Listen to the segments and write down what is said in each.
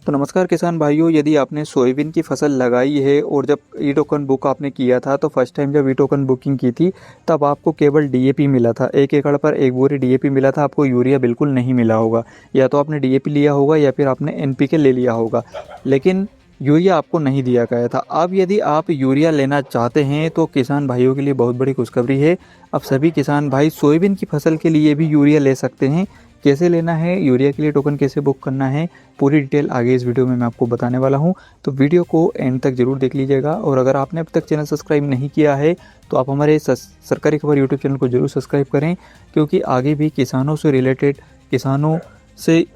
तो नमस्कार किसान भाइयों, यदि आपने सोयाबीन की फसल लगाई है और जब ई टोकन बुक आपने किया था तो फर्स्ट टाइम जब ई टोकन बुकिंग की थी तब आपको केवल डीएपी मिला था। 1 एकड़ पर 1 बोरी डीएपी मिला था, आपको यूरिया बिल्कुल नहीं मिला होगा। या तो आपने डीएपी लिया होगा या फिर आपने एनपीके ले लिया होगा, लेकिन यूरिया आपको नहीं दिया गया था। अब यदि आप यूरिया लेना चाहते हैं तो किसान भाइयों के लिए बहुत बड़ी खुशखबरी है। अब सभी किसान भाई सोयाबीन की फसल के लिए भी यूरिया ले सकते हैं। कैसे लेना है, यूरिया के लिए टोकन कैसे बुक करना है, पूरी डिटेल आगे इस वीडियो में मैं आपको बताने वाला हूं। तो वीडियो को एंड तक जरूर देख लीजिएगा। और अगर आपने अब तक चैनल सब्सक्राइब नहीं किया है तो आप हमारे सरकारी खबर यूट्यूब चैनल को जरूर सब्सक्राइब करें, क्योंकि आगे भी किसानों से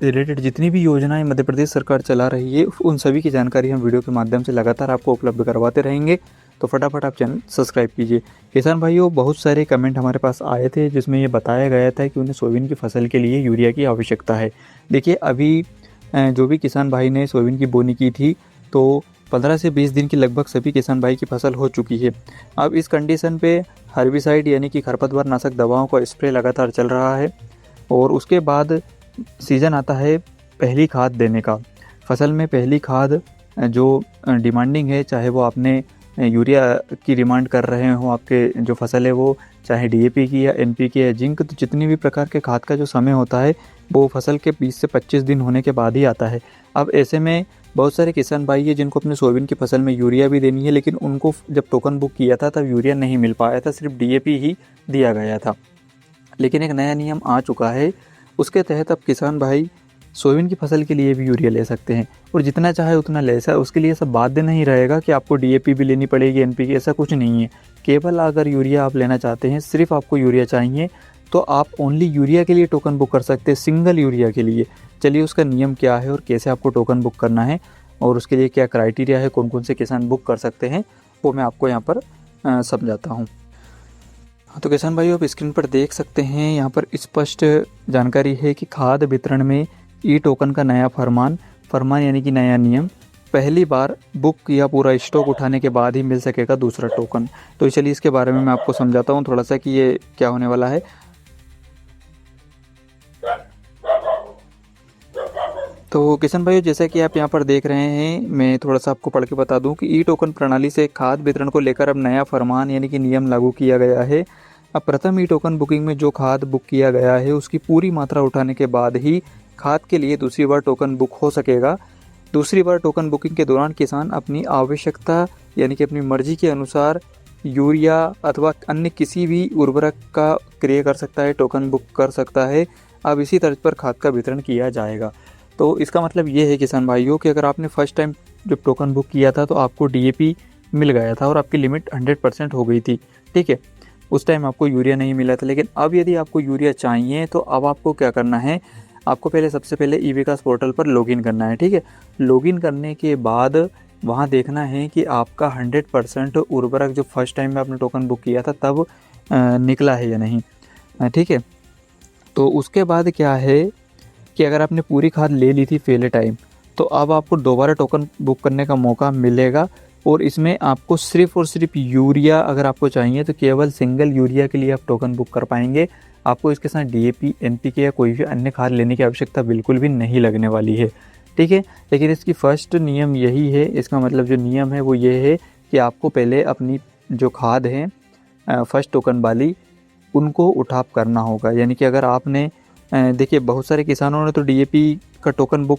रिलेटेड जितनी भी योजनाएं मध्य प्रदेश सरकार चला रही है उन सभी की जानकारी हम वीडियो के माध्यम से लगातार आपको उपलब्ध करवाते रहेंगे। तो फटाफट आप चैनल सब्सक्राइब कीजिए। किसान भाइयों, बहुत सारे कमेंट हमारे पास आए थे जिसमें ये बताया गया था कि उन्हें सोयाबीन की फसल के लिए यूरिया की आवश्यकता है। देखिए, अभी जो भी किसान भाई ने सोयाबीन की बोनी की थी तो 15 से 20 दिन की लगभग सभी किसान भाई की फसल हो चुकी है। अब इस कंडीशन पे हर्बिसाइड यानी कि खरपतवार नाशक दवाओं का स्प्रे लगातार चल रहा है और उसके बाद सीज़न आता है पहली खाद देने का। फसल में पहली खाद जो डिमांडिंग है, चाहे वो आपने यूरिया की डिमांड कर रहे हो, आपके जो फसल है वो चाहे डीएपी की या एनपीके या जिंक, तो जितनी भी प्रकार के खाद का जो समय होता है वो फसल के 20 से 25 दिन होने के बाद ही आता है। अब ऐसे में बहुत सारे किसान भाई है जिनको अपने सोयाबीन की फसल में यूरिया भी देनी है, लेकिन उनको जब टोकन बुक किया था तब यूरिया नहीं मिल पाया था, सिर्फ डीएपी ही दिया गया था। लेकिन एक नया नियम आ चुका है, उसके तहत अब किसान भाई सोयाबीन की फसल के लिए भी यूरिया ले सकते हैं और जितना चाहे उतना ले सकते। उसके लिए सब बाध्य नहीं रहेगा कि आपको डीएपी भी लेनी पड़ेगी, एनपीके, ऐसा कुछ नहीं है। केवल अगर यूरिया आप लेना चाहते हैं, सिर्फ आपको यूरिया चाहिए, तो आप ओनली यूरिया के लिए टोकन बुक कर सकते हैं, सिंगल यूरिया के लिए। चलिए, उसका नियम क्या है और कैसे आपको टोकन बुक करना है और उसके लिए क्या क्राइटेरिया है, कौन कौन से किसान बुक कर सकते हैं, वो मैं आपको यहाँ पर समझाता हूँ। तो किसान भाइयों, आप स्क्रीन पर देख सकते हैं, यहाँ पर स्पष्ट जानकारी है कि खाद वितरण में ई टोकन का नया फरमान यानी कि नया नियम, पहली बार बुक या पूरा स्टॉक उठाने के बाद ही मिल सकेगा दूसरा टोकन। तो चलिए इसके बारे में मैं आपको समझाता हूँ थोड़ा सा कि ये क्या होने वाला है। तो किसान भाइयों, जैसा कि आप यहाँ पर देख रहे हैं, मैं थोड़ा सा आपको पढ़ के बता दूं कि ई टोकन प्रणाली से खाद वितरण को लेकर अब नया फरमान यानी कि नियम लागू किया गया है। अब प्रथम ई टोकन बुकिंग में जो खाद बुक किया गया है उसकी पूरी मात्रा उठाने के बाद ही खाद के लिए दूसरी बार टोकन बुक हो सकेगा। दूसरी बार टोकन बुकिंग के दौरान किसान अपनी आवश्यकता यानी कि अपनी मर्जी के अनुसार यूरिया अथवा अन्य किसी भी उर्वरक का क्रय कर सकता है, टोकन बुक कर सकता है। अब इसी तर्ज पर खाद का वितरण किया जाएगा। तो इसका मतलब ये है किसान भाइयों कि अगर आपने फर्स्ट टाइम जब टोकन बुक किया था तो आपको डीएपी मिल गया था और आपकी लिमिट 100% हो गई थी, ठीक है। उस टाइम आपको यूरिया नहीं मिला था। लेकिन अब यदि आपको यूरिया चाहिए तो अब आपको क्या करना है, आपको सबसे पहले ई विकास पोर्टल पर लॉगिन करना है, ठीक है। लॉगिन करने के बाद वहाँ देखना है कि आपका 100% उर्वरक जो फर्स्ट टाइम में आपने टोकन बुक किया था तब निकला है या नहीं, ठीक है। तो उसके बाद क्या है कि अगर आपने पूरी खाद ले ली थी पहले टाइम, तो अब आपको दोबारा टोकन बुक करने का मौका मिलेगा और इसमें आपको सिर्फ और सिर्फ यूरिया अगर आपको चाहिए तो केवल सिंगल यूरिया के लिए आप टोकन बुक कर पाएंगे। आपको इसके साथ डीएपी, एनपीके या कोई भी अन्य खाद लेने की आवश्यकता बिल्कुल भी नहीं लगने वाली है, ठीक है। लेकिन इसकी फर्स्ट नियम यही है, इसका मतलब जो नियम है वो ये है कि आपको पहले अपनी जो खाद है फर्स्ट टोकन वाली उनको उठाव करना होगा। यानी कि अगर आपने देखिए, बहुत सारे किसानों ने तो डीएपी का टोकन बुक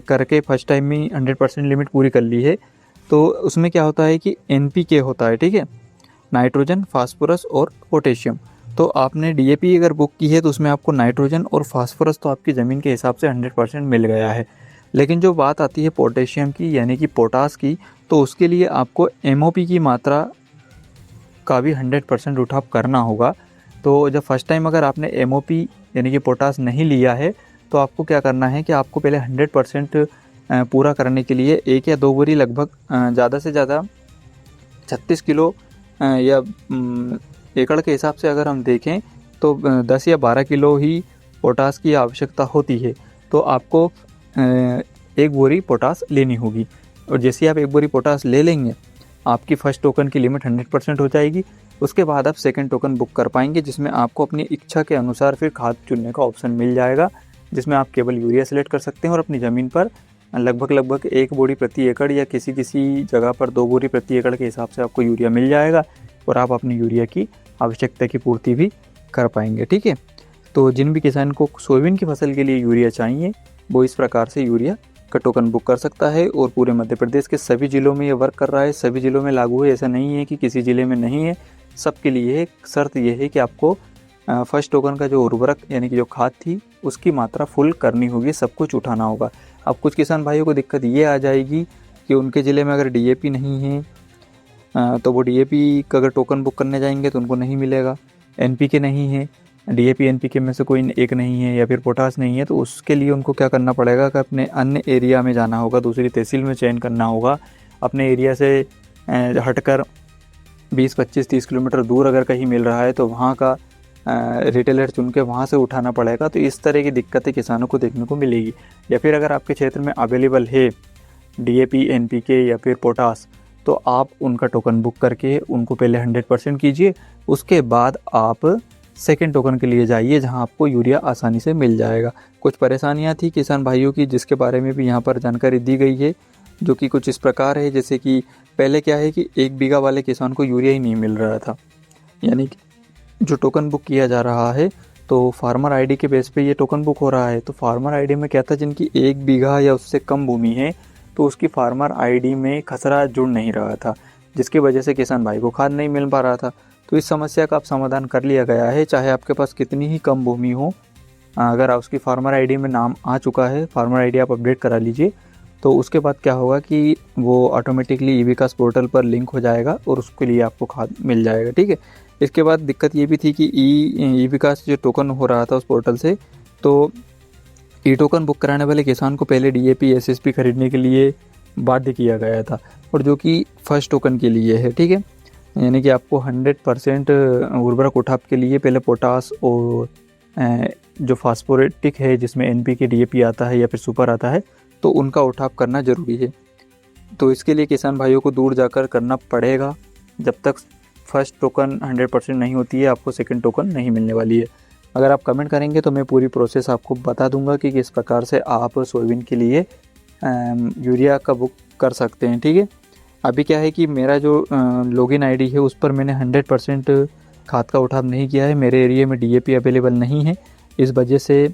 करके फर्स्ट टाइम में 100% लिमिट पूरी कर ली है। तो उसमें क्या होता है कि एनपीके होता है, ठीक है, नाइट्रोजन, फास्फोरस और पोटेशियम। तो आपने डीएपी अगर बुक की है तो उसमें आपको नाइट्रोजन और फास्फोरस तो आपकी ज़मीन के हिसाब से 100% मिल गया है। लेकिन जो बात आती है पोटेशियम की यानी कि पोटास की, तो उसके लिए आपको एमओपी की मात्रा का भी 100% उठाव करना होगा। तो जब फर्स्ट टाइम अगर आपने एमओपी यानी कि पोटास नहीं लिया है तो आपको क्या करना है कि आपको पहले 100% पूरा करने के लिए 1 या 2 बोरी लगभग ज़्यादा से ज़्यादा 36 किलो या एकड़ के हिसाब से अगर हम देखें तो 10 या 12 किलो ही पोटास की आवश्यकता होती है। तो आपको 1 बोरी पोटास लेनी होगी और जैसे ही आप 1 बोरी पोटास ले लेंगे आपकी फर्स्ट टोकन की लिमिट 100% हो जाएगी। उसके बाद आप सेकंड टोकन बुक कर पाएंगे जिसमें आपको अपनी इच्छा के अनुसार फिर खाद चुनने का ऑप्शन मिल जाएगा, जिसमें आप केवल यूरिया सेलेक्ट कर सकते हैं और अपनी ज़मीन पर लगभग 1 बोरी प्रति एकड़ या किसी किसी जगह पर 2 बोरी प्रति एकड़ के हिसाब से आपको यूरिया मिल जाएगा और आप अपनी यूरिया की आवश्यकता की पूर्ति भी कर पाएंगे। ठीक है, तो जिन भी किसान को सोयाबीन की फसल के लिए यूरिया चाहिए वो इस प्रकार से यूरिया का टोकन बुक कर सकता है और पूरे मध्य प्रदेश के सभी ज़िलों में ये वर्क कर रहा है, सभी ज़िलों में लागू है। ऐसा नहीं है कि किसी ज़िले में नहीं है, सबके लिए एक शर्त ये है कि आपको फर्स्ट टोकन का जो उर्वरक यानी कि जो खाद थी उसकी मात्रा फुल करनी होगी, सब कुछ उठाना होगा। अब कुछ किसान भाइयों को दिक्कत ये आ जाएगी कि उनके ज़िले में अगर डीएपी नहीं है तो वो डीएपी का अगर टोकन बुक करने जाएंगे तो उनको नहीं मिलेगा। एनपीके नहीं है, डीएपी एनपीके में से कोई एक नहीं है या फिर पोटास नहीं है, तो उसके लिए उनको क्या करना पड़ेगा कि अपने अन्य एरिया में जाना होगा, दूसरी तहसील में चयन करना होगा। अपने एरिया से हटकर 20-25-30 किलोमीटर दूर अगर कहीं मिल रहा है तो वहाँ का रिटेलर चुन के वहाँ से उठाना पड़ेगा। तो इस तरह की दिक्कतें किसानों को देखने को मिलेगी। या फिर अगर आपके क्षेत्र में अवेलेबल है डीएपी एनपीके या फिर पोटास तो आप उनका टोकन बुक करके उनको पहले 100% कीजिए, उसके बाद आप सेकेंड टोकन के लिए जाइए जहां आपको यूरिया आसानी से मिल जाएगा। कुछ परेशानियां थी किसान भाइयों की जिसके बारे में भी यहां पर जानकारी दी गई है, जो कि कुछ इस प्रकार है। जैसे कि पहले क्या है कि 1 बीघा वाले किसान को यूरिया ही नहीं मिल रहा था, यानी कि जो टोकन बुक किया जा रहा है तो फार्मर आईडी के बेस पे ये टोकन बुक हो रहा है। तो फार्मर आईडी में क्या था, जिनकी 1 बीघा या उससे कम भूमि है तो उसकी फार्मर आईडी में खसरा जुड़ नहीं रहा था, जिसकी वजह से किसान भाई को खाद नहीं मिल पा रहा था। तो इस समस्या का अब समाधान कर लिया गया है। चाहे आपके पास कितनी ही कम भूमि हो, अगर उसकी फार्मर आईडी में नाम आ चुका है, फार्मर आईडी आप अपडेट करा लीजिए, तो उसके बाद क्या होगा कि वो ऑटोमेटिकली ई-विकास पोर्टल पर लिंक हो जाएगा और उसके लिए आपको खाद मिल जाएगा। ठीक है, इसके बाद दिक्कत ये भी थी कि ई-विकास जो टोकन हो रहा था उस पोर्टल से, तो ई टोकन बुक कराने वाले किसान को पहले डीएपी एसएसपी खरीदने के लिए बाध्य किया गया था, और जो कि फर्स्ट टोकन के लिए है। ठीक है, यानी कि आपको 100% उर्वरक उठाव के लिए पहले पोटास और जो फास्फोरेटिक है जिसमें एनपीके डीएपी आता है या फिर सुपर आता है, तो उनका उठाव करना ज़रूरी है। तो इसके लिए किसान भाइयों को दूर जाकर करना पड़ेगा। जब तक फर्स्ट टोकन 100% नहीं होती है आपको सेकंड टोकन नहीं मिलने वाली है। अगर आप कमेंट करेंगे तो मैं पूरी प्रोसेस आपको बता दूंगा कि किस प्रकार से आप सोयाबीन के लिए यूरिया का बुक कर सकते हैं। ठीक है, अभी क्या है कि मेरा जो लॉगिन आईडी है उस पर मैंने 100% खाद का उठाव नहीं किया है। मेरे एरिया में डीएपी अवेलेबल नहीं है, इस वजह से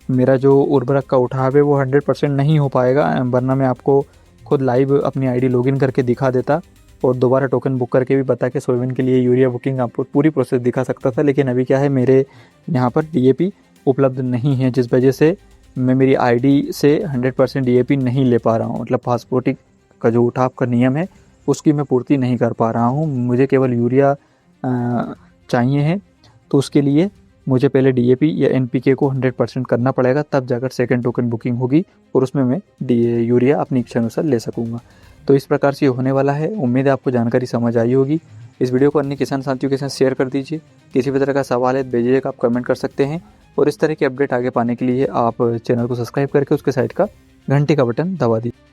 मेरा जो उर्वरक का उठाव है वो 100% नहीं हो पाएगा, वरना मैं आपको खुद लाइव अपनी आईडी लॉगिन करके दिखा देता और दोबारा टोकन बुक करके भी बता के सोयाबीन के लिए यूरिया बुकिंग आपको पूरी प्रोसेस दिखा सकता था। लेकिन अभी क्या है, मेरे यहाँ पर डीएपी उपलब्ध नहीं है, जिस वजह से मैं मेरी आईडी से 100% डीएपी नहीं ले पा रहा हूँ। मतलब फास्फोटिक का जो उठाव का नियम है उसकी मैं पूर्ति नहीं कर पा रहा हूँ। मुझे केवल यूरिया चाहिए है, तो उसके लिए मुझे पहले डीएपी या एनपीके को 100% करना पड़ेगा, तब जाकर सेकंड टोकन बुकिंग होगी और उसमें मैं यूरिया अपनी इच्छा अनुसार ले सकूँगा। तो इस प्रकार से ये होने वाला है। उम्मीद है आपको जानकारी समझ आई होगी। इस वीडियो को अन्य किसान साथियों के साथ शेयर कर दीजिए। किसी भी तरह का सवाल है भेजिएगा, आप कमेंट कर सकते हैं। और इस तरह की अपडेट आगे पाने के लिए आप चैनल को सब्सक्राइब करके उसके साइड का घंटी का बटन दबा दीजिए।